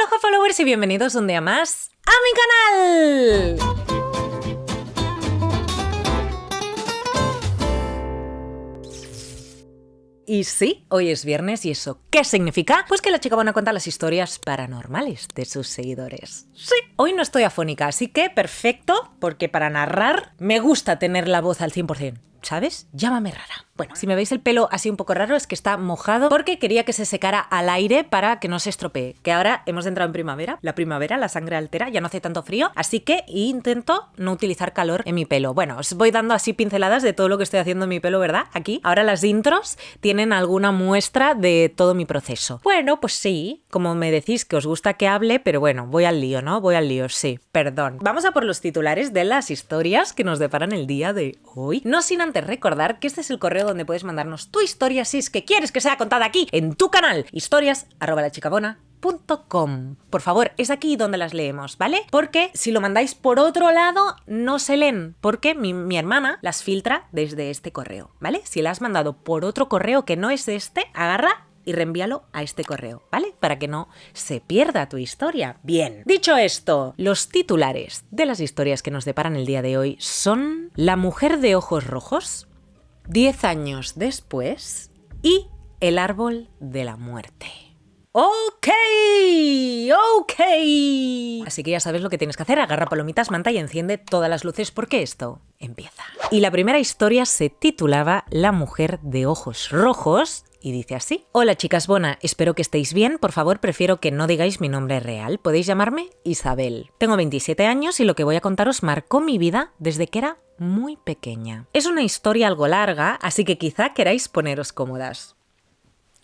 Hola followers y bienvenidos un día más a mi canal. Y sí, hoy es viernes y ¿eso qué significa? Pues que la chica buena cuenta las historias paranormales de sus seguidores. Sí, hoy no estoy afónica, así que perfecto, porque para narrar me gusta tener la voz al 100%. ¿Sabes? Llámame rara. Bueno, si me veis el pelo así un poco raro es que está mojado porque quería que se secara al aire para que no se estropee. Que ahora hemos entrado en primavera. La primavera, la sangre altera, ya no hace tanto frío. Así que intento no utilizar calor en mi pelo. Bueno, os voy dando así pinceladas de todo lo que estoy haciendo en mi pelo, ¿verdad? Aquí. Ahora las intros tienen alguna muestra de todo mi proceso. Bueno, pues sí, como me decís que os gusta que hable, pero bueno, voy al lío, ¿no? Voy al lío, sí, perdón. Vamos a por los titulares de las historias que nos deparan el día de hoy. No sin antes recordar que este es el correo donde puedes mandarnos tu historia si es que quieres que sea contada aquí, en tu canal, historias@lachicabona.com. Por favor, es aquí donde las leemos, ¿vale? Porque si lo mandáis por otro lado, no se leen, porque mi hermana las filtra desde este correo, ¿vale? Si la has mandado por otro correo que no es este, agarra y reenvíalo a este correo, ¿vale? Para que no se pierda tu historia. Bien. Dicho esto, los titulares de las historias que nos deparan el día de hoy son La mujer de ojos rojos, 10 años después y El árbol de la muerte. ¡Ok! Así que ya sabes lo que tienes que hacer, agarra palomitas, manta y enciende todas las luces porque esto empieza. Y la primera historia se titulaba La mujer de ojos rojos y dice así. Hola chicas bona, espero que estéis bien, por favor prefiero que no digáis mi nombre real, podéis llamarme Isabel. Tengo 27 años y lo que voy a contaros marcó mi vida desde que era muy pequeña. Es una historia algo larga, así que quizá queráis poneros cómodas.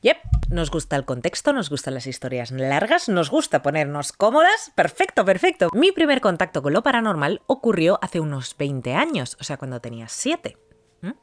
Yep, nos gusta el contexto, nos gustan las historias largas, nos gusta ponernos cómodas. Perfecto, perfecto. Mi primer contacto con lo paranormal ocurrió hace unos 20 años, o sea, cuando tenía 7.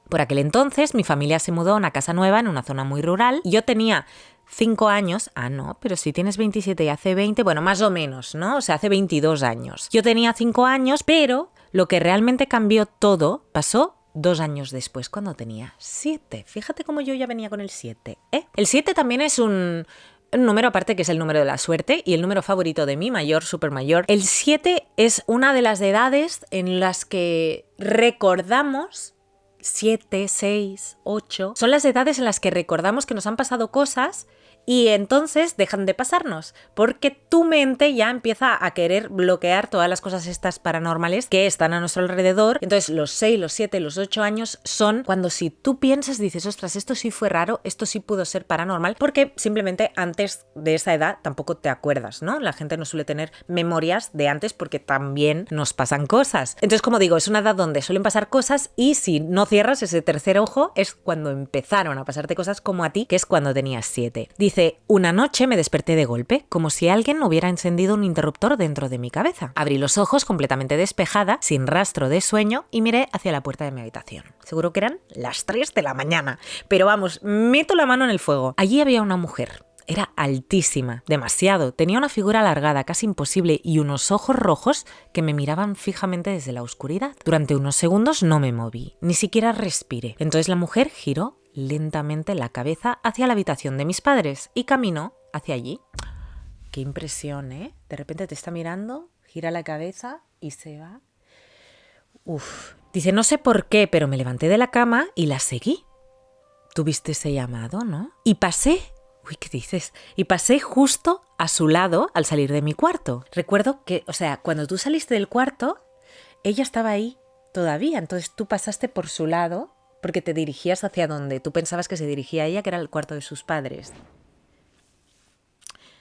Por aquel entonces mi familia se mudó a una casa nueva en una zona muy rural. Yo tenía 5 años. Ah, no, pero si tienes 27 y hace 20, bueno, más o menos, ¿no? O sea, hace 22 años. Yo tenía 5 años, pero lo que realmente cambió todo pasó 2 años después, cuando tenía 7. Fíjate cómo yo ya venía con el 7, ¿eh? El 7 también es un número aparte que es el número de la suerte y el número favorito de mi mayor, super mayor. El 7 es una de las edades en las que recordamos 7, 6, 8. Son las edades en las que recordamos que nos han pasado cosas y entonces dejan de pasarnos, porque tu mente ya empieza a querer bloquear todas las cosas estas paranormales que están a nuestro alrededor. Entonces los 6, los 7, los 8 años son cuando si tú piensas, dices, ostras, esto sí fue raro, esto sí pudo ser paranormal, porque simplemente antes de esa edad tampoco te acuerdas, ¿no? La gente no suele tener memorias de antes porque también nos pasan cosas. Entonces, como digo, es una edad donde suelen pasar cosas y si no cierras ese tercer ojo es cuando empezaron a pasarte cosas como a ti, que es cuando tenías 7. Dice, una noche me desperté de golpe, como si alguien hubiera encendido un interruptor dentro de mi cabeza. Abrí los ojos completamente despejada, sin rastro de sueño, y miré hacia la puerta de mi habitación. Seguro que eran las 3 de la mañana. Pero vamos, meto la mano en el fuego. Allí había una mujer. Era altísima, demasiado. Tenía una figura alargada, casi imposible, y unos ojos rojos que me miraban fijamente desde la oscuridad. Durante unos segundos no me moví, ni siquiera respiré. Entonces la mujer giró lentamente la cabeza hacia la habitación de mis padres y caminó hacia allí. Qué impresión, ¿eh? De repente te está mirando, gira la cabeza y se va. Uf. Dice, no sé por qué, pero me levanté de la cama y la seguí. Tuviste ese llamado, ¿no? Y pasé... Uy, ¿qué dices? Y pasé justo a su lado al salir de mi cuarto. Recuerdo que, o sea, cuando tú saliste del cuarto, ella estaba ahí todavía. Entonces tú pasaste por su lado porque te dirigías hacia donde tú pensabas que se dirigía ella, que era el cuarto de sus padres.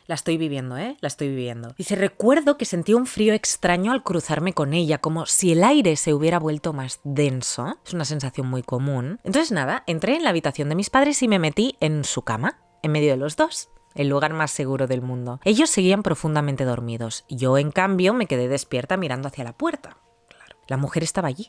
La estoy viviendo, ¿eh? La estoy viviendo. Dice, recuerdo que sentí un frío extraño al cruzarme con ella, como si el aire se hubiera vuelto más denso. Es una sensación muy común. Entonces nada, entré en la habitación de mis padres y me metí en su cama, en medio de los dos. El lugar más seguro del mundo. Ellos seguían profundamente dormidos. Yo, en cambio, me quedé despierta mirando hacia la puerta. Claro. La mujer estaba allí.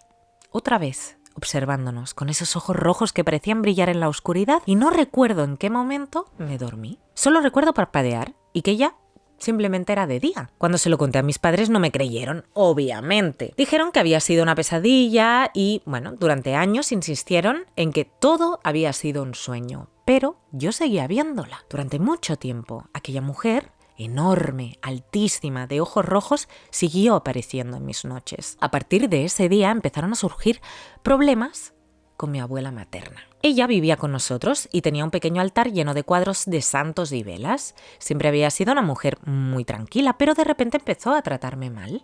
Otra vez, observándonos, con esos ojos rojos que parecían brillar en la oscuridad, y no recuerdo en qué momento me dormí. Solo recuerdo parpadear y que ya simplemente era de día. Cuando se lo conté a mis padres no me creyeron, obviamente. Dijeron que había sido una pesadilla y, bueno, durante años insistieron en que todo había sido un sueño. Pero yo seguía viéndola. Durante mucho tiempo, aquella mujer enorme, altísima, de ojos rojos, siguió apareciendo en mis noches. A partir de ese día empezaron a surgir problemas con mi abuela materna. Ella vivía con nosotros y tenía un pequeño altar lleno de cuadros de santos y velas. Siempre había sido una mujer muy tranquila, pero de repente empezó a tratarme mal.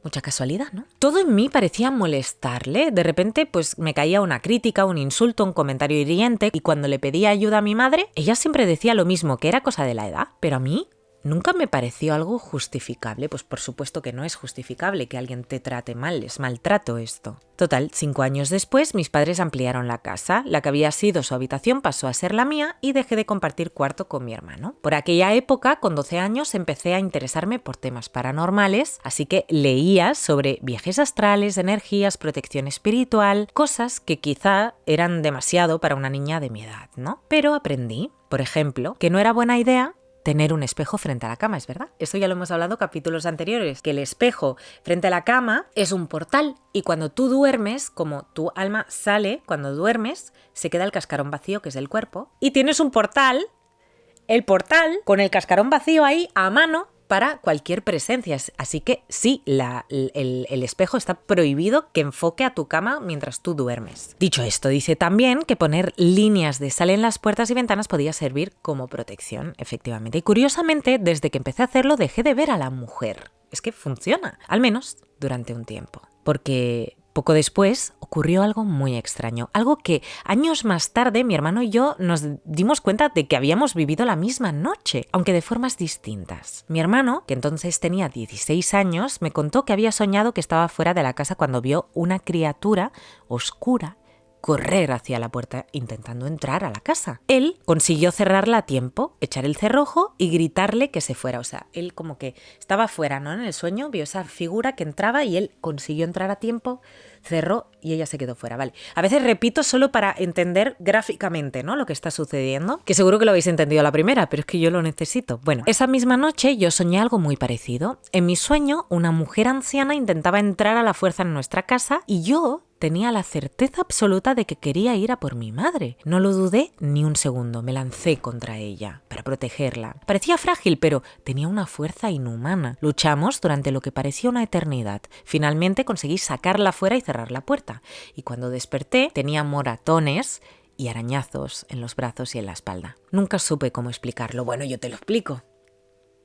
Mucha casualidad, ¿no? Todo en mí parecía molestarle. De repente, pues me caía una crítica, un insulto, un comentario hiriente, y cuando le pedía ayuda a mi madre, ella siempre decía lo mismo, que era cosa de la edad. Pero a mí nunca me pareció algo justificable. Pues por supuesto que no es justificable que alguien te trate mal, es maltrato esto. Total, 5 años después, mis padres ampliaron la casa. La que había sido su habitación pasó a ser la mía y dejé de compartir cuarto con mi hermano. Por aquella época, con 12 años, empecé a interesarme por temas paranormales, así que leía sobre viajes astrales, energías, protección espiritual, cosas que quizá eran demasiado para una niña de mi edad, ¿no? Pero aprendí, por ejemplo, que no era buena idea tener un espejo frente a la cama, ¿es verdad? Esto ya lo hemos hablado en capítulos anteriores, que el espejo frente a la cama es un portal y cuando tú duermes, como tu alma sale, cuando duermes, se queda el cascarón vacío, que es el cuerpo, y tienes un portal, el portal con el cascarón vacío ahí a mano para cualquier presencia. Así que sí, el espejo está prohibido que enfoque a tu cama mientras tú duermes. Dicho esto, dice también que poner líneas de sal en las puertas y ventanas podía servir como protección, efectivamente. Y curiosamente, desde que empecé a hacerlo, dejé de ver a la mujer. Es que funciona, al menos durante un tiempo. Porque poco después ocurrió algo muy extraño, algo que años más tarde mi hermano y yo nos dimos cuenta de que habíamos vivido la misma noche, aunque de formas distintas. Mi hermano, que entonces tenía 16 años, me contó que había soñado que estaba fuera de la casa cuando vio una criatura oscura correr hacia la puerta intentando entrar a la casa. Él consiguió cerrarla a tiempo, echar el cerrojo y gritarle que se fuera. O sea, él como que estaba fuera, ¿no? En el sueño vio esa figura que entraba y él consiguió entrar a tiempo, cerró y ella se quedó fuera. Vale. A veces repito solo para entender gráficamente, ¿no? Lo que está sucediendo, que seguro que lo habéis entendido a la primera, pero es que yo lo necesito. Bueno, esa misma noche yo soñé algo muy parecido. En mi sueño, una mujer anciana intentaba entrar a la fuerza en nuestra casa y yo tenía la certeza absoluta de que quería ir a por mi madre. No lo dudé ni un segundo, me lancé contra ella para protegerla. Parecía frágil, pero tenía una fuerza inhumana. Luchamos durante lo que parecía una eternidad. Finalmente conseguí sacarla fuera y cerrar la puerta. Y cuando desperté, tenía moratones y arañazos en los brazos y en la espalda. Nunca supe cómo explicarlo. Bueno, yo te lo explico.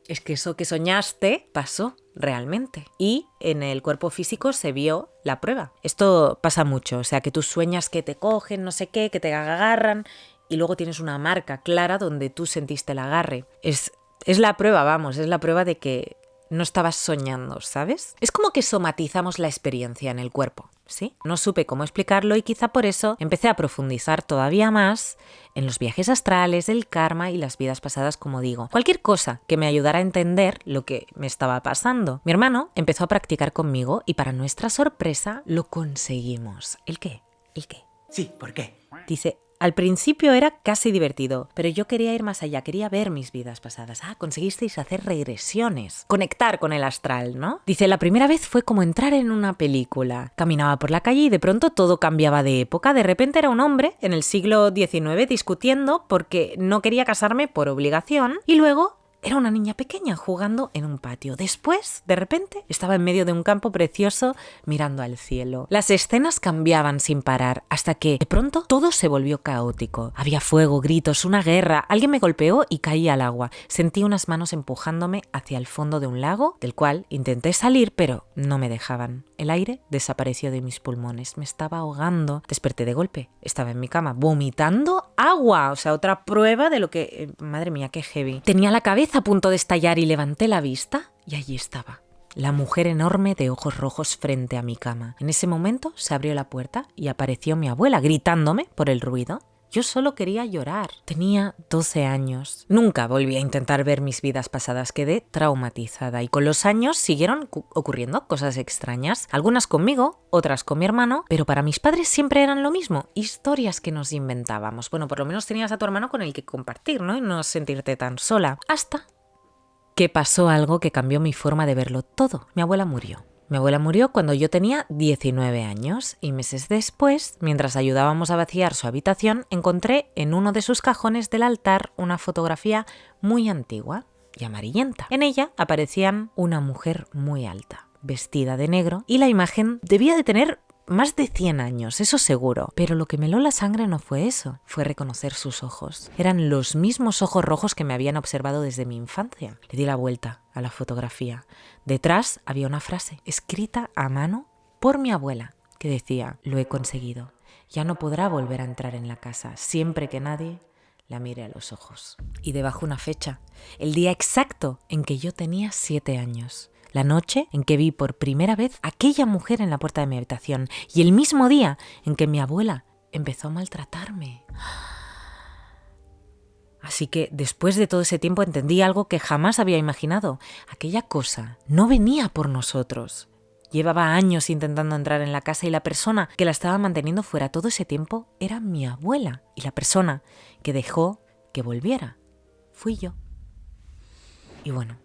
Es que eso que soñaste pasó realmente. Y en el cuerpo físico se vio la prueba. Esto pasa mucho, o sea, que tú sueñas que te cogen, no sé qué, que te agarran y luego tienes una marca clara donde tú sentiste el agarre. Es la prueba, vamos, es la prueba de que no estabas soñando, ¿sabes? Es como que somatizamos la experiencia en el cuerpo, ¿sí? No supe cómo explicarlo y quizá por eso empecé a profundizar todavía más en los viajes astrales, el karma y las vidas pasadas, como digo. Cualquier cosa que me ayudara a entender lo que me estaba pasando. Mi hermano empezó a practicar conmigo y para nuestra sorpresa lo conseguimos. ¿El qué? ¿El qué? Sí, ¿por qué? Dice, al principio era casi divertido, pero yo quería ir más allá, quería ver mis vidas pasadas. Conseguisteis hacer regresiones, conectar con el astral, ¿no? Dice, la primera vez fue como entrar en una película. Caminaba por la calle y de pronto todo cambiaba de época. De repente era un hombre en el siglo XIX discutiendo porque no quería casarme por obligación y luego era una niña pequeña jugando en un patio. Después, de repente, estaba en medio de un campo precioso mirando al cielo. Las escenas cambiaban sin parar, hasta que, de pronto, todo se volvió caótico. Había fuego, gritos, una guerra. Alguien me golpeó y caí al agua. Sentí unas manos empujándome hacia el fondo de un lago, del cual intenté salir, pero no me dejaban. El aire desapareció de mis pulmones. Me estaba ahogando. Desperté de golpe. Estaba en mi cama, vomitando agua. O sea, otra prueba de lo que... madre mía, qué heavy. Tenía la cabeza a punto de estallar y levanté la vista y allí estaba, la mujer enorme de ojos rojos frente a mi cama. En ese momento se abrió la puerta y apareció mi abuela gritándome por el ruido. Yo solo quería llorar. Tenía 12 años. Nunca volví a intentar ver mis vidas pasadas. Quedé traumatizada y con los años siguieron ocurriendo cosas extrañas. Algunas conmigo, otras con mi hermano, pero para mis padres siempre eran lo mismo. Historias que nos inventábamos. Bueno, por lo menos tenías a tu hermano con el que compartir, ¿no? Y no sentirte tan sola. Hasta que pasó algo que cambió mi forma de verlo todo. Mi abuela murió. Mi abuela murió cuando yo tenía 19 años y meses después, mientras ayudábamos a vaciar su habitación, encontré en uno de sus cajones del altar una fotografía muy antigua. y amarillenta. En ella aparecían una mujer muy alta, vestida de negro, y la imagen debía de tener más de 100 años, eso seguro. Pero lo que me heló la sangre no fue eso, fue reconocer sus ojos. Eran los mismos ojos rojos que me habían observado desde mi infancia. Le di la vuelta a la fotografía. Detrás había una frase, escrita a mano por mi abuela, que decía: lo he conseguido. Ya no podrá volver a entrar en la casa, siempre que nadie la mire a los ojos. Y debajo una fecha, el día exacto en que yo tenía 7 años. La noche en que vi por primera vez a aquella mujer en la puerta de mi habitación y el mismo día en que mi abuela empezó a maltratarme. Así que después de todo ese tiempo entendí algo que jamás había imaginado. Aquella cosa no venía por nosotros. Llevaba años intentando entrar en la casa y la persona que la estaba manteniendo fuera todo ese tiempo era mi abuela. Y la persona que dejó que volviera fui yo. Y bueno,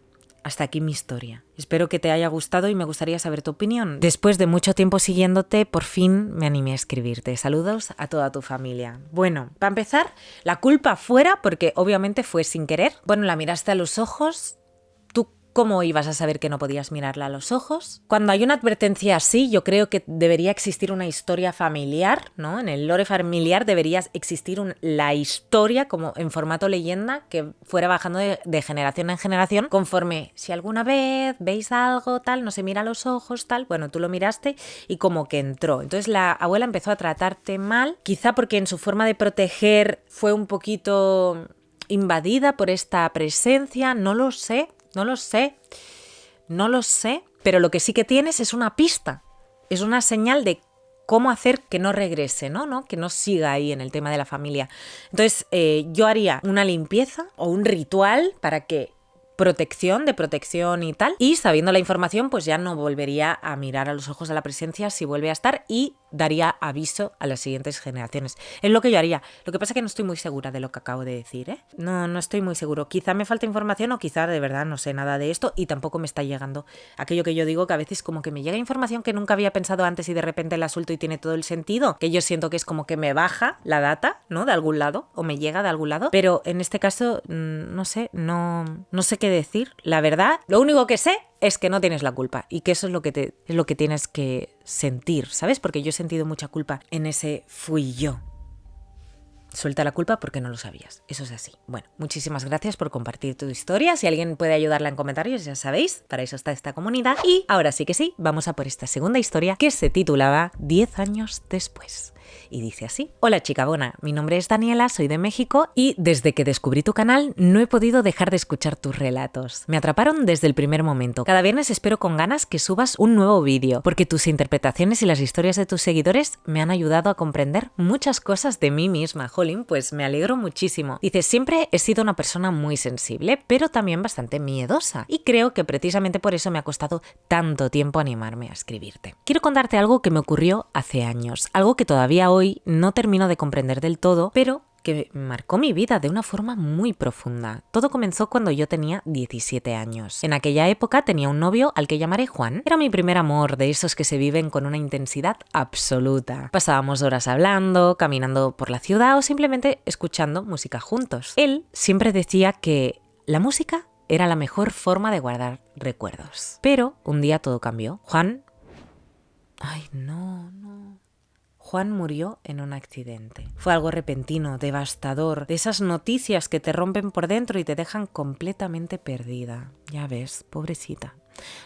hasta aquí mi historia. Espero que te haya gustado y me gustaría saber tu opinión. Después de mucho tiempo siguiéndote, por fin me animé a escribirte. Saludos a toda tu familia. Bueno, para empezar, la culpa fuera porque obviamente fue sin querer. Bueno, la miraste a los ojos. ¿Cómo ibas a saber que no podías mirarla a los ojos? Cuando hay una advertencia así, yo creo que debería existir una historia familiar, ¿no? En el lore familiar debería existir la historia como en formato leyenda que fuera bajando de generación en generación conforme si alguna vez veis algo, tal, no se mira a los ojos, tal, bueno, tú lo miraste y como que entró. Entonces la abuela empezó a tratarte mal, quizá porque en su forma de proteger fue un poquito invadida por esta presencia, no lo sé, pero lo que sí que tienes es una pista, es una señal de cómo hacer que no regrese, ¿no? Que no siga ahí en el tema de la familia. Entonces yo haría una limpieza o un ritual para que de protección y tal, y sabiendo la información pues ya no volvería a mirar a los ojos a la presencia si vuelve a estar y daría aviso a las siguientes generaciones. Es lo que yo haría. Lo que pasa es que no estoy muy segura de lo que acabo de decir, ¿eh? No estoy muy seguro. Quizá me falta información o quizá de verdad no sé nada de esto y tampoco me está llegando aquello que yo digo, que a veces como que me llega información que nunca había pensado antes y de repente la suelto y tiene todo el sentido, que yo siento que es como que me baja la data, ¿no? De algún lado o me llega de algún lado, pero en este caso no sé qué decir. La verdad, lo único que sé es que no tienes la culpa y que eso es lo que tienes que sentir, ¿sabes? Porque yo he sentido mucha culpa en ese fui yo. Suelta la culpa porque no lo sabías. Eso es así. Bueno, muchísimas gracias por compartir tu historia. Si alguien puede ayudarla en comentarios, ya sabéis, para eso está esta comunidad. Y ahora sí que sí, vamos a por esta segunda historia que se titulaba 10 años después. Y dice así: hola chica bona, mi nombre es Daniela, soy de México y desde que descubrí tu canal no he podido dejar de escuchar tus relatos. Me atraparon desde el primer momento. Cada viernes espero con ganas que subas un nuevo vídeo, porque tus interpretaciones y las historias de tus seguidores me han ayudado a comprender muchas cosas de mí misma. Jolín, pues me alegro muchísimo. Dice, siempre he sido una persona muy sensible, pero también bastante miedosa. Y creo que precisamente por eso me ha costado tanto tiempo animarme a escribirte. Quiero contarte algo que me ocurrió hace años, algo que todavía hoy no termino de comprender del todo, pero que marcó mi vida de una forma muy profunda. Todo comenzó cuando yo tenía 17 años. En aquella época tenía un novio al que llamaré Juan. Era mi primer amor, de esos que se viven con una intensidad absoluta. Pasábamos horas hablando, caminando por la ciudad o simplemente escuchando música juntos. Él siempre decía que la música era la mejor forma de guardar recuerdos. Pero un día todo cambió. Juan murió en un accidente. Fue algo repentino, devastador, de esas noticias que te rompen por dentro y te dejan completamente perdida. Ya ves, pobrecita.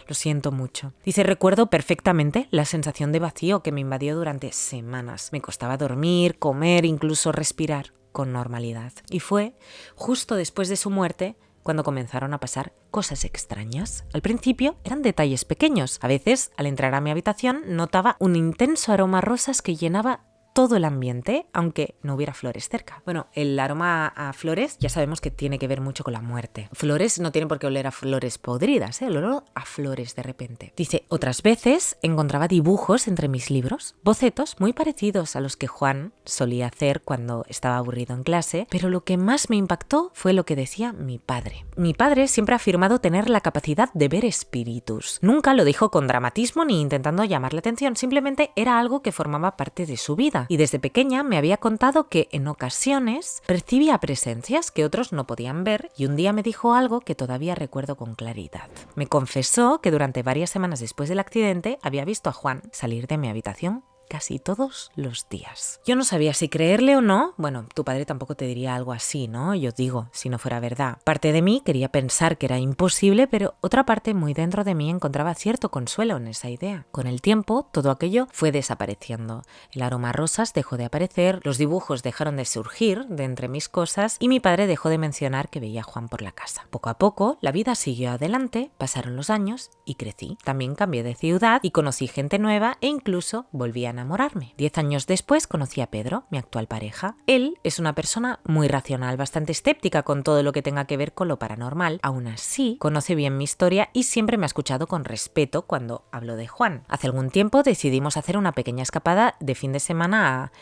Lo siento mucho. Dice, recuerdo perfectamente la sensación de vacío que me invadió durante semanas. Me costaba dormir, comer, incluso respirar con normalidad. Y fue justo después de su muerte cuando comenzaron a pasar cosas extrañas. Al principio eran detalles pequeños. A veces, al entrar a mi habitación, notaba un intenso aroma a rosas que llenaba todo el ambiente, aunque no hubiera flores cerca. Bueno, el aroma a flores ya sabemos que tiene que ver mucho con la muerte. Flores no tienen por qué oler a flores podridas, el olor a flores de repente. Dice, otras veces encontraba dibujos entre mis libros, bocetos muy parecidos a los que Juan solía hacer cuando estaba aburrido en clase, pero lo que más me impactó fue lo que decía mi padre. Mi padre siempre ha afirmado tener la capacidad de ver espíritus. Nunca lo dijo con dramatismo ni intentando llamar la atención, simplemente era algo que formaba parte de su vida. amiga y desde pequeña me había contado que en ocasiones percibía presencias que otros no podían ver y un día me dijo algo que todavía recuerdo con claridad. Me confesó que durante varias semanas después del accidente había visto a Juan salir de mi habitación casi todos los días. Yo no sabía si creerle o no. Bueno, tu padre tampoco te diría algo así, ¿no? Yo digo, si no fuera verdad. Parte de mí quería pensar que era imposible, pero otra parte muy dentro de mí encontraba cierto consuelo en esa idea. Con el tiempo, todo aquello fue desapareciendo. El aroma a rosas dejó de aparecer, los dibujos dejaron de surgir de entre mis cosas y mi padre dejó de mencionar que veía a Juan por la casa. Poco a poco, la vida siguió adelante, pasaron los años y crecí. También cambié de ciudad y conocí gente nueva e incluso volví a enamorarme. 10 años después conocí a Pedro, mi actual pareja. Él es una persona muy racional, bastante escéptica con todo lo que tenga que ver con lo paranormal. Aún así, conoce bien mi historia y siempre me ha escuchado con respeto cuando hablo de Juan. Hace algún tiempo decidimos hacer una pequeña escapada de fin de semana a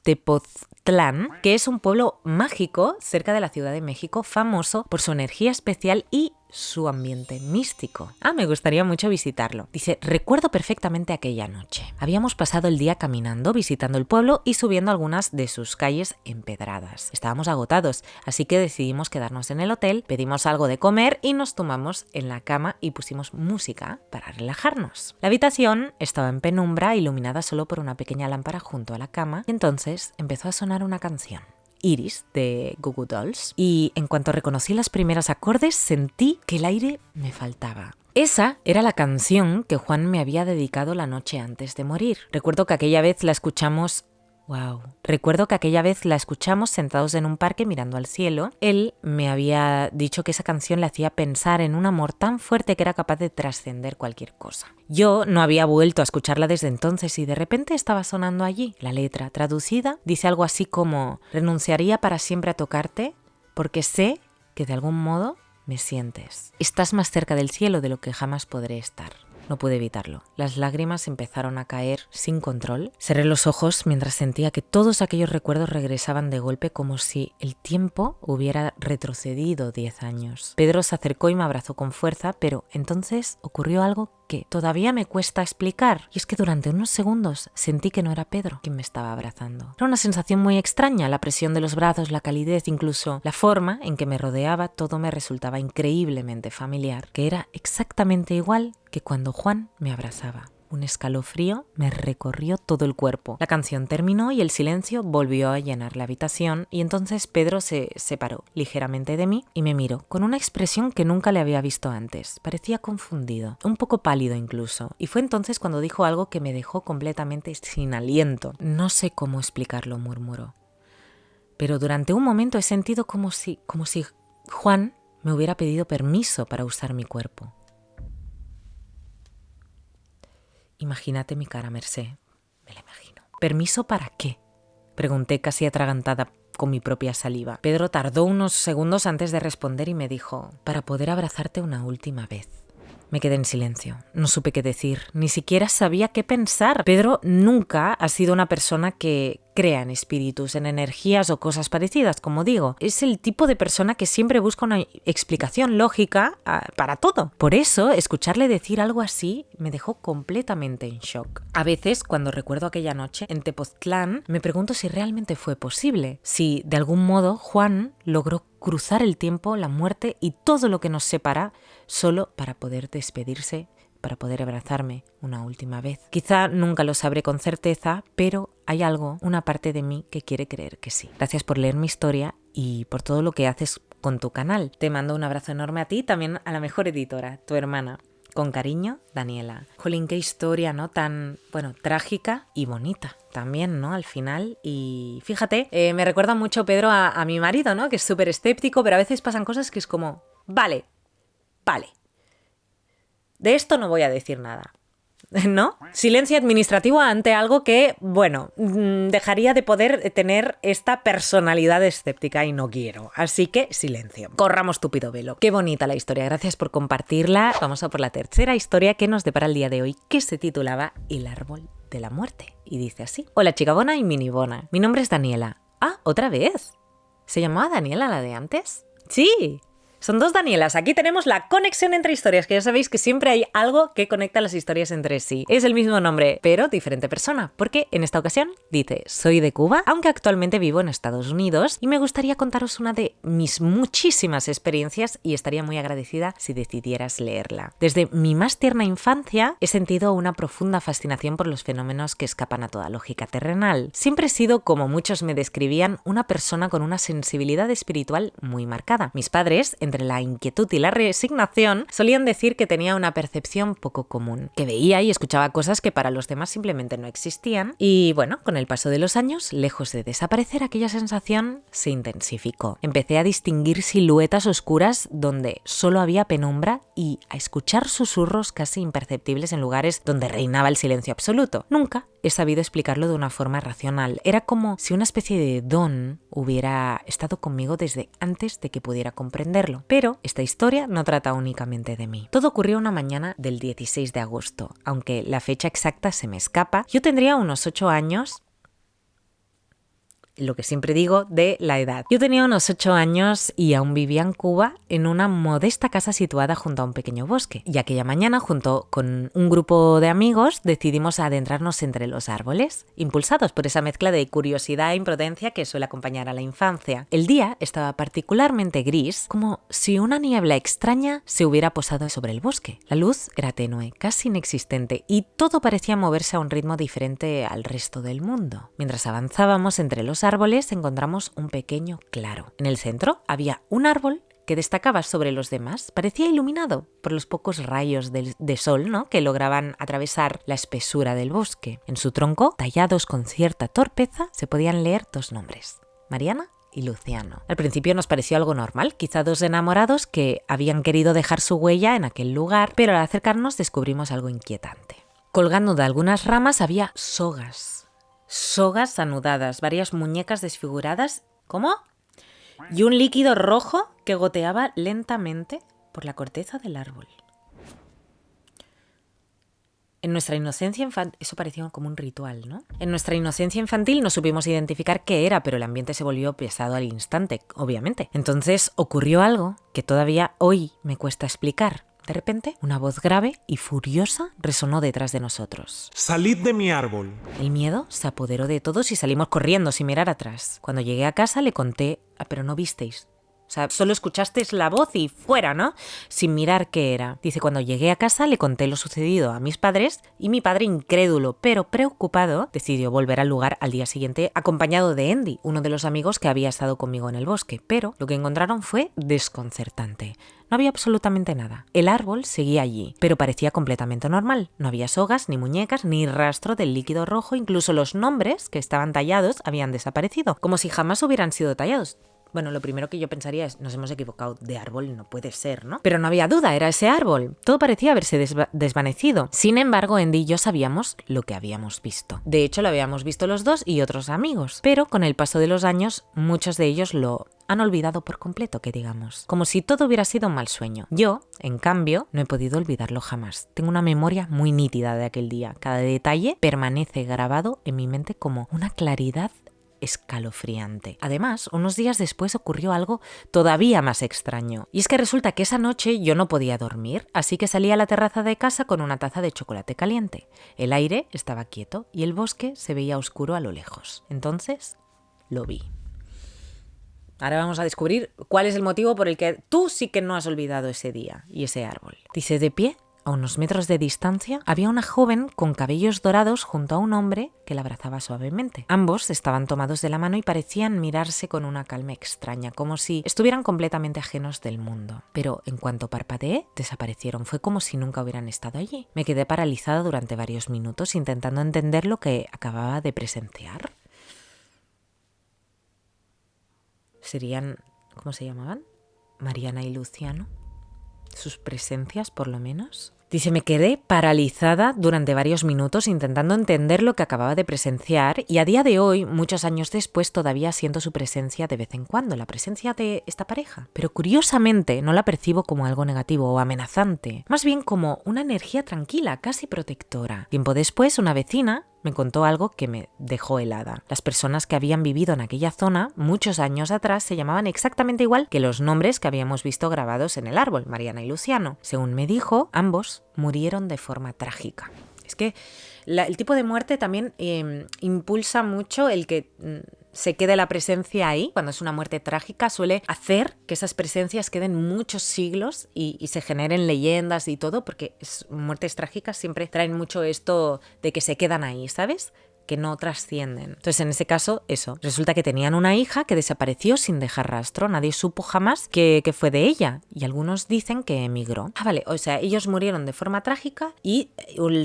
Tepoztlán, que es un pueblo mágico cerca de la Ciudad de México, famoso por su energía especial y su ambiente místico. Me gustaría mucho visitarlo. Dice, recuerdo perfectamente aquella noche. Habíamos pasado el día caminando, visitando el pueblo y subiendo algunas de sus calles empedradas. Estábamos agotados, así que decidimos quedarnos en el hotel, pedimos algo de comer y nos tumbamos en la cama y pusimos música para relajarnos. La habitación estaba en penumbra, iluminada solo por una pequeña lámpara junto a la cama, y entonces empezó a sonar una canción. Iris de Goo Goo Dolls, y en cuanto reconocí los primeros acordes sentí que el aire me faltaba. Esa era la canción que Juan me había dedicado la noche antes de morir. Recuerdo que aquella vez la escuchamos sentados en un parque mirando al cielo. Él me había dicho que esa canción le hacía pensar en un amor tan fuerte que era capaz de trascender cualquier cosa. Yo no había vuelto a escucharla desde entonces y de repente estaba sonando allí. La letra, traducida, dice algo así como: renunciaría para siempre a tocarte porque sé que de algún modo me sientes. Estás más cerca del cielo de lo que jamás podré estar. No pude evitarlo. Las lágrimas empezaron a caer sin control. Cerré los ojos mientras sentía que todos aquellos recuerdos regresaban de golpe como si el tiempo hubiera retrocedido 10 años. Pedro se acercó y me abrazó con fuerza, pero entonces ocurrió algo que todavía me cuesta explicar. Y es que durante unos segundos sentí que no era Pedro quien me estaba abrazando. Era una sensación muy extraña, la presión de los brazos, la calidez, incluso la forma en que me rodeaba, todo me resultaba increíblemente familiar, que era exactamente igual que cuando Juan me abrazaba. Un escalofrío me recorrió todo el cuerpo. La canción terminó y el silencio volvió a llenar la habitación y entonces Pedro se separó ligeramente de mí y me miró con una expresión que nunca le había visto antes. Parecía confundido, un poco pálido incluso. Y fue entonces cuando dijo algo que me dejó completamente sin aliento. No sé cómo explicarlo, murmuró. Pero durante un momento he sentido como si Juan me hubiera pedido permiso para usar mi cuerpo. Imagínate mi cara, Mercé. Me la imagino. ¿Permiso para qué?, pregunté casi atragantada con mi propia saliva. Pedro tardó unos segundos antes de responder y me dijo: para poder abrazarte una última vez. Me quedé en silencio. No supe qué decir. Ni siquiera sabía qué pensar. Pedro nunca ha sido una persona que crea en espíritus, en energías o cosas parecidas, como digo. Es el tipo de persona que siempre busca una explicación lógica para todo. Por eso, escucharle decir algo así me dejó completamente en shock. A veces, cuando recuerdo aquella noche en Tepoztlán, me pregunto si realmente fue posible. Si, de algún modo, Juan logró cruzar el tiempo, la muerte y todo lo que nos separa solo para poder despedirse, para poder abrazarme una última vez. Quizá nunca lo sabré con certeza, pero hay algo, una parte de mí que quiere creer que sí. Gracias por leer mi historia y por todo lo que haces con tu canal. Te mando un abrazo enorme a ti, también a la mejor editora, tu hermana. Con cariño, Daniela. Jolín, qué historia, ¿no? Tan, trágica y bonita también, ¿no? Al final. Y fíjate, me recuerda mucho, Pedro, a mi marido, ¿no? Que es súper escéptico, pero a veces pasan cosas que es como, vale. De esto no voy a decir nada, ¿no? Silencio administrativo ante algo que, dejaría de poder tener esta personalidad escéptica y no quiero. Así que silencio. Corramos tupido velo. Qué bonita la historia, gracias por compartirla. Vamos a por la tercera historia que nos depara el día de hoy, que se titulaba El árbol de la muerte. Y dice así: hola chica bona y mini bona. Mi nombre es Daniela. ¿Otra vez? ¿Se llamaba Daniela la de antes? Sí. Son dos Danielas. Aquí tenemos la conexión entre historias, que ya sabéis que siempre hay algo que conecta las historias entre sí. Es el mismo nombre, pero diferente persona, porque en esta ocasión dice: soy de Cuba, aunque actualmente vivo en Estados Unidos, y me gustaría contaros una de mis muchísimas experiencias y estaría muy agradecida si decidieras leerla. Desde mi más tierna infancia he sentido una profunda fascinación por los fenómenos que escapan a toda lógica terrenal. Siempre he sido, como muchos me describían, una persona con una sensibilidad espiritual muy marcada. Mis padres, entre la inquietud y la resignación, solían decir que tenía una percepción poco común, que veía y escuchaba cosas que para los demás simplemente no existían, y bueno, con el paso de los años, lejos de desaparecer, aquella sensación se intensificó. Empecé a distinguir siluetas oscuras donde solo había penumbra y a escuchar susurros casi imperceptibles en lugares donde reinaba el silencio absoluto. Nunca he sabido explicarlo de una forma racional. Era como si una especie de don hubiera estado conmigo desde antes de que pudiera comprenderlo. Pero esta historia no trata únicamente de mí. Todo ocurrió una mañana del 16 de agosto. Aunque la fecha exacta se me escapa, yo tendría unos 8 años. Lo que siempre digo de la edad. Yo tenía unos 8 años y aún vivía en Cuba en una modesta casa situada junto a un pequeño bosque. Y aquella mañana, junto con un grupo de amigos, decidimos adentrarnos entre los árboles, impulsados por esa mezcla de curiosidad e imprudencia que suele acompañar a la infancia. El día estaba particularmente gris, como si una niebla extraña se hubiera posado sobre el bosque. La luz era tenue, casi inexistente, y todo parecía moverse a un ritmo diferente al resto del mundo. Mientras avanzábamos entre los árboles encontramos un pequeño claro. En el centro había un árbol que destacaba sobre los demás. Parecía iluminado por los pocos rayos de sol, ¿no?, que lograban atravesar la espesura del bosque. En su tronco, tallados con cierta torpeza, se podían leer 2 nombres: Mariana y Luciano. Al principio nos pareció algo normal, quizá 2 enamorados que habían querido dejar su huella en aquel lugar, pero al acercarnos descubrimos algo inquietante. Colgando de algunas ramas había sogas anudadas, varias muñecas desfiguradas, ¿cómo? Y un líquido rojo que goteaba lentamente por la corteza del árbol. En nuestra inocencia infantil, eso parecía como un ritual, ¿no? En nuestra inocencia infantil no supimos identificar qué era, pero el ambiente se volvió pesado al instante, obviamente. Entonces ocurrió algo que todavía hoy me cuesta explicar. De repente, una voz grave y furiosa resonó detrás de nosotros. ¡Salid de mi árbol! El miedo se apoderó de todos y salimos corriendo sin mirar atrás. Cuando llegué a casa le conté, pero no visteis. O sea, solo escuchasteis la voz y fuera, ¿no? Sin mirar qué era. Dice: cuando llegué a casa le conté lo sucedido a mis padres y mi padre, incrédulo pero preocupado, decidió volver al lugar al día siguiente acompañado de Andy, uno de los amigos que había estado conmigo en el bosque. Pero lo que encontraron fue desconcertante. No había absolutamente nada. El árbol seguía allí, pero parecía completamente normal. No había sogas, ni muñecas, ni rastro del líquido rojo. Incluso los nombres que estaban tallados habían desaparecido, como si jamás hubieran sido tallados. Bueno, lo primero que yo pensaría es: nos hemos equivocado de árbol, no puede ser, ¿no? Pero no había duda, era ese árbol. Todo parecía haberse desvanecido. Sin embargo, Andy y yo sabíamos lo que habíamos visto. De hecho, lo habíamos visto los dos y otros amigos. Pero con el paso de los años, muchos de ellos lo han olvidado por completo, que digamos. Como si todo hubiera sido un mal sueño. Yo, en cambio, no he podido olvidarlo jamás. Tengo una memoria muy nítida de aquel día. Cada detalle permanece grabado en mi mente como una claridad escalofriante. Además, unos días después ocurrió algo todavía más extraño. Y es que resulta que esa noche yo no podía dormir, así que salí a la terraza de casa con una taza de chocolate caliente. El aire estaba quieto y el bosque se veía oscuro a lo lejos. Entonces, lo vi. Ahora vamos a descubrir cuál es el motivo por el que tú sí que no has olvidado ese día y ese árbol. Dice: de pie, a unos metros de distancia, había una joven con cabellos dorados junto a un hombre que la abrazaba suavemente. Ambos estaban tomados de la mano y parecían mirarse con una calma extraña, como si estuvieran completamente ajenos del mundo. Pero en cuanto parpadeé, desaparecieron. Fue como si nunca hubieran estado allí. Me quedé paralizada durante varios minutos intentando entender lo que acababa de presenciar. ¿Serían, cómo se llamaban? Mariana y Luciano. Sus presencias, por lo menos. Dice: me quedé paralizada durante varios minutos intentando entender lo que acababa de presenciar y a día de hoy, muchos años después, todavía siento su presencia de vez en cuando, la presencia de esta pareja. Pero curiosamente no la percibo como algo negativo o amenazante, más bien como una energía tranquila, casi protectora. Tiempo después, una vecina me contó algo que me dejó helada. Las personas que habían vivido en aquella zona muchos años atrás se llamaban exactamente igual que los nombres que habíamos visto grabados en el árbol, Mariana y Luciano. Según me dijo, ambos murieron de forma trágica. Es que el tipo de muerte también impulsa mucho el que se quede la presencia ahí. Cuando es una muerte trágica suele hacer que esas presencias queden muchos siglos y se generen leyendas y todo, porque muertes trágicas siempre traen mucho esto de que se quedan ahí, ¿sabes? Que no trascienden. Entonces, en ese caso, eso. Resulta que tenían una hija que desapareció sin dejar rastro. Nadie supo jamás que fue de ella. Y algunos dicen que emigró. Vale, o sea, ellos murieron de forma trágica y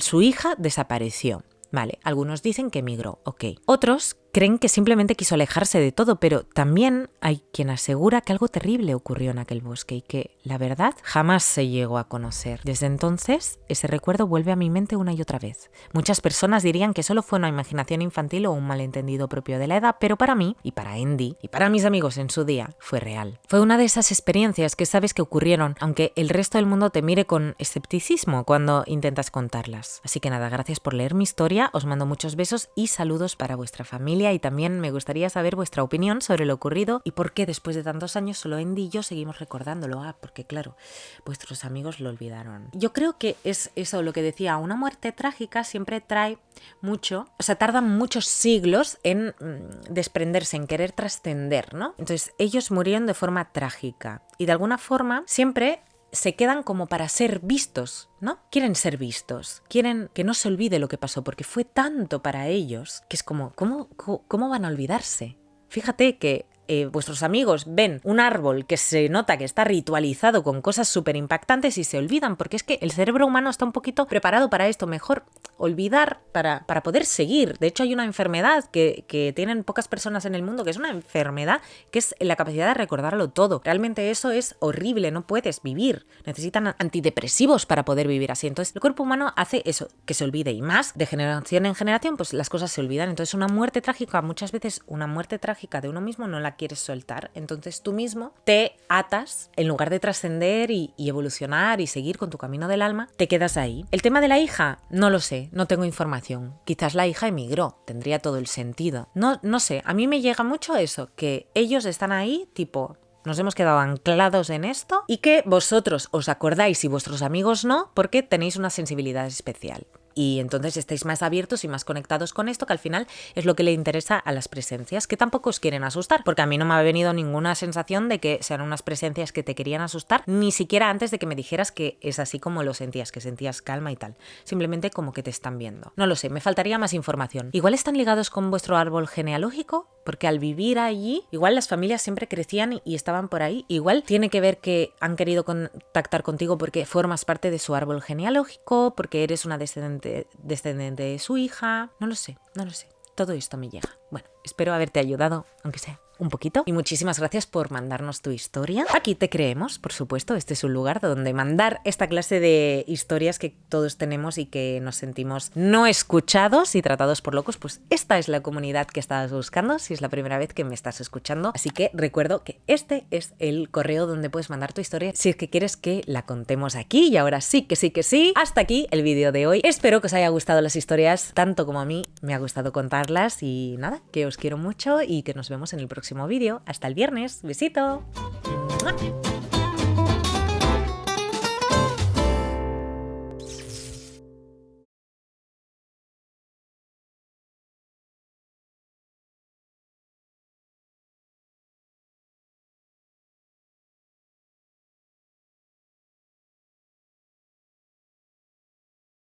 su hija desapareció. Vale, algunos dicen que emigró, ok. Otros creen que simplemente quiso alejarse de todo, pero también hay quien asegura que algo terrible ocurrió en aquel bosque y que, la verdad, jamás se llegó a conocer. Desde entonces, ese recuerdo vuelve a mi mente una y otra vez. Muchas personas dirían que solo fue una imaginación infantil o un malentendido propio de la edad, pero para mí, y para Andy, y para mis amigos en su día, fue real. Fue una de esas experiencias que sabes que ocurrieron, aunque el resto del mundo te mire con escepticismo cuando intentas contarlas. Así que nada, gracias por leer mi historia, os mando muchos besos y saludos para vuestra familia. Y también me gustaría saber vuestra opinión sobre lo ocurrido y por qué después de tantos años solo Andy y yo seguimos recordándolo. Porque claro, vuestros amigos lo olvidaron. Yo creo que es eso lo que decía, una muerte trágica siempre trae mucho, o sea, tardan muchos siglos en desprenderse, en querer trascender, ¿no? Entonces ellos murieron de forma trágica y de alguna forma siempre se quedan como para ser vistos, ¿no? Quieren ser vistos, quieren que no se olvide lo que pasó, porque fue tanto para ellos que es como, ¿cómo van a olvidarse? Fíjate que vuestros amigos ven un árbol que se nota que está ritualizado con cosas súper impactantes y se olvidan, porque es que el cerebro humano está un poquito preparado para esto, mejor olvidar para poder seguir. De hecho, hay una enfermedad que tienen pocas personas en el mundo, que es una enfermedad que es la capacidad de recordarlo todo. Realmente eso es horrible, no puedes vivir. Necesitan antidepresivos para poder vivir así. Entonces, el cuerpo humano hace eso, que se olvide, y más de generación en generación, pues las cosas se olvidan. Entonces, una muerte trágica, muchas veces una muerte trágica de uno mismo no la quieres soltar. Entonces, tú mismo te atas, en lugar de trascender y evolucionar y seguir con tu camino del alma, te quedas ahí. El tema de la hija, no lo sé. No tengo información. Quizás la hija emigró, tendría todo el sentido. No sé, a mí me llega mucho eso, que ellos están ahí, tipo, nos hemos quedado anclados en esto y que vosotros os acordáis y vuestros amigos no, porque tenéis una sensibilidad especial. Y entonces estáis más abiertos y más conectados con esto, que al final es lo que le interesa a las presencias, que tampoco os quieren asustar, porque a mí no me ha venido ninguna sensación de que sean unas presencias que te querían asustar, ni siquiera antes de que me dijeras que es así como lo sentías, que sentías calma y tal. Simplemente como que te están viendo. No lo sé, me faltaría más información. Igual están ligados con vuestro árbol genealógico, porque al vivir allí, igual las familias siempre crecían y estaban por ahí. Igual tiene que ver que han querido contactar contigo porque formas parte de su árbol genealógico, porque eres una descendiente de su hija. No lo sé. Todo esto me llega. Bueno, espero haberte ayudado, aunque sea un poquito. Y muchísimas gracias por mandarnos tu historia. Aquí te creemos, por supuesto. Este es un lugar donde mandar esta clase de historias que todos tenemos y que nos sentimos no escuchados y tratados por locos. Pues esta es la comunidad que estabas buscando, si es la primera vez que me estás escuchando. Así que recuerdo que este es el correo donde puedes mandar tu historia si es que quieres que la contemos aquí. Y ahora sí que sí. Hasta aquí el vídeo de hoy. Espero que os haya gustado las historias tanto como a mí me ha gustado contarlas. Y nada, que os quiero mucho y que nos vemos en el próximo vídeo. Hasta el viernes. Besito. ¡Mua!